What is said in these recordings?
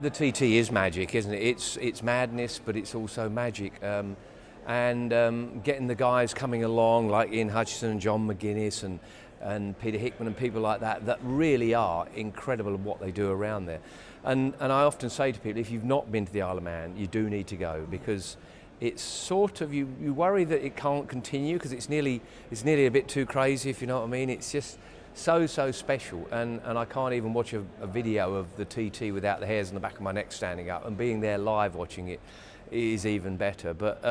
The TT is magic, isn't it? It's madness, but it's also magic. Getting the guys coming along like Ian Hutchinson and John McGuinness and Peter Hickman and people like that really are incredible at what they do around there. And I often say to people, if you've not been to the Isle of Man, you do need to go, because it's sort of, you worry that it can't continue because it's nearly a bit too crazy, if you know what I mean. It's just so special, and I can't even watch a video of the TT without the hairs on the back of my neck standing up, and being there live watching it is even better. But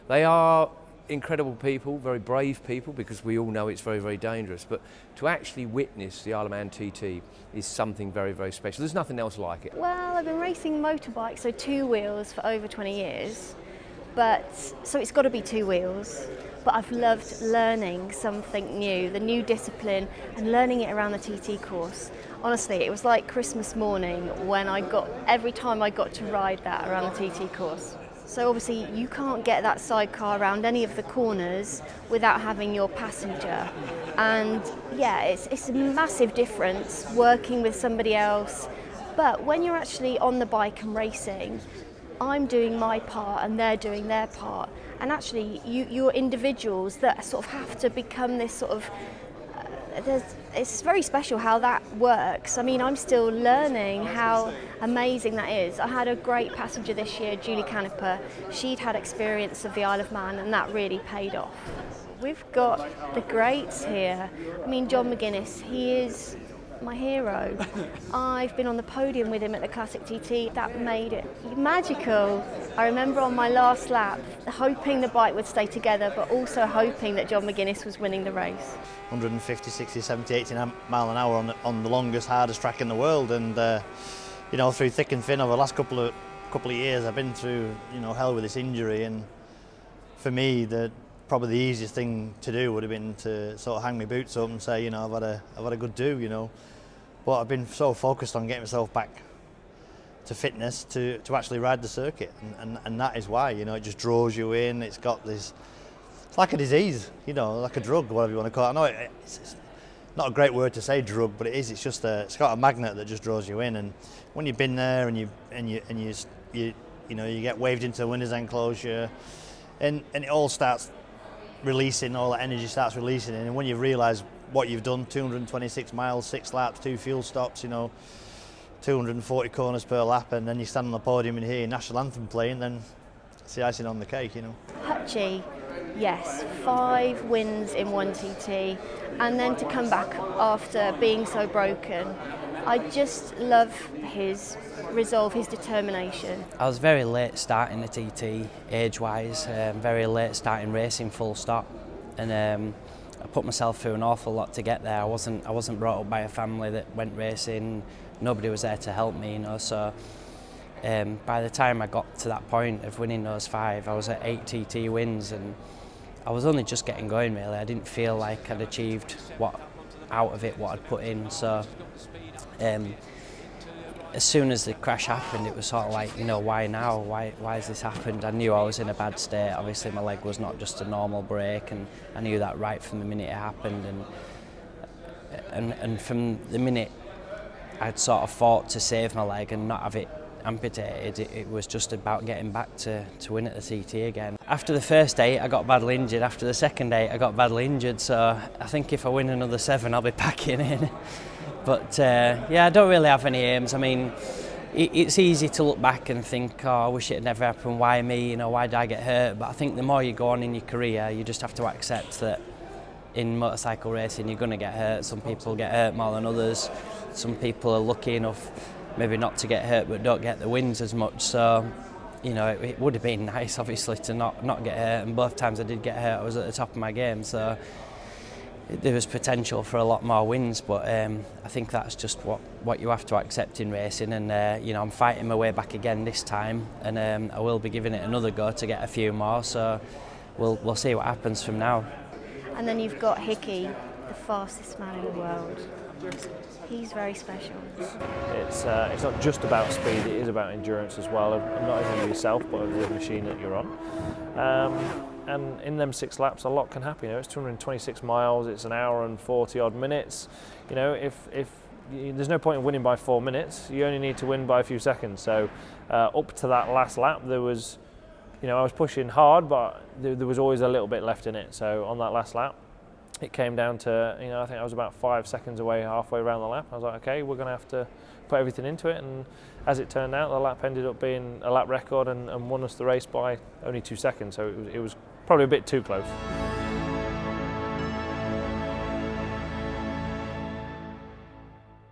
they are incredible people, very brave people, because we all know it's very dangerous, but to actually witness the Isle of Man TT is something very special. There's nothing else like it. Well, I've been racing motorbikes, so two wheels, for over 20 years, so it's got to be two wheels. But I've loved learning something new, the new discipline, and learning it around the TT course. Honestly, it was like Christmas morning every time I got to ride that around the TT course. So obviously you can't get that sidecar around any of the corners without having your passenger. And yeah, it's a massive difference working with somebody else. But when you're actually on the bike and racing, I'm doing my part and they're doing their part. And actually, you're individuals that sort of have to become this sort of. It's very special how that works. I mean, I'm still learning how amazing that is. I had a great passenger this year, Julie Caniper. She'd had experience of the Isle of Man, and that really paid off. We've got the greats here. I mean, John McGuinness, he is my hero. I've been on the podium with him at the Classic TT. That made it magical. I remember on my last lap hoping the bike would stay together, but also hoping that John McGuinness was winning the race. 150, 60, 70, 80 mile an hour on the longest, hardest track in the world, and through thick and thin over the last couple of years I've been through hell with this injury, and for me probably the easiest thing to do would have been to sort of hang my boots up and say, I've had a good do, But I've been so focused on getting myself back to fitness to actually ride the circuit, and that is why, it just draws you in. It's got this, it's like a disease, like a drug, whatever you want to call it. I know it's not a great word to say drug, but it is. It's just it's got a magnet that just draws you in, and when you've been there and you get waved into the winner's enclosure, and it all starts releasing, all that energy starts releasing, and when you realise what you've done, 226 miles, 6 laps, 2 fuel stops, 240 corners per lap, and then you stand on the podium and hear your national anthem playing, then it's the icing on the cake, Hutchie, yes, 5 wins in one TT, and then to come back after being so broken, I just love his resolve, his determination. I was very late starting the TT age-wise, very late starting racing full stop, and I put myself through an awful lot to get there. I wasn't brought up by a family that went racing. Nobody was there to help me, so by the time I got to that point of winning those 5, I was at 8 TT wins, and I was only just getting going really. I didn't feel like I'd achieved what I'd put in, so as soon as the crash happened, it was sort of like, why now? Why has this happened? I knew I was in a bad state. Obviously, my leg was not just a normal break, and I knew that right from the minute it happened. And from the minute I'd sort of fought to save my leg and not have it amputated, it was just about getting back to win at the TT again. After the first 8, I got badly injured. After the second 8, I got badly injured. So I think if I win another 7, I'll be packing in. But I don't really have any aims. I mean, it's easy to look back and think, I wish it had never happened, why me, why did I get hurt? But I think the more you go on in your career, you just have to accept that in motorcycle racing you're going to get hurt. Some people get hurt more than others. Some people are lucky enough maybe not to get hurt but don't get the wins as much. So, it would have been nice obviously to not get hurt, and both times I did get hurt I was at the top of my game. So there was potential for a lot more wins, but I think that's just what you have to accept in racing, and I'm fighting my way back again this time, and I will be giving it another go to get a few more, so we'll see what happens from now. And then you've got Hickey, the fastest man in the world. He's very special. It's not just about speed, it is about endurance as well, not only of yourself but of the machine that you're on. And in them 6 laps, a lot can happen. It's 226 miles. It's an hour and 40 odd minutes. If there's no point in winning by 4 minutes. You only need to win by a few seconds. So up to that last lap, there was, I was pushing hard, but there was always a little bit left in it. So on that last lap, it came down to, I think I was about 5 seconds away, halfway around the lap. I was like, okay, we're going to have to put everything into it. And as it turned out, the lap ended up being a lap record and won us the race by only 2 seconds. So it was probably a bit too close.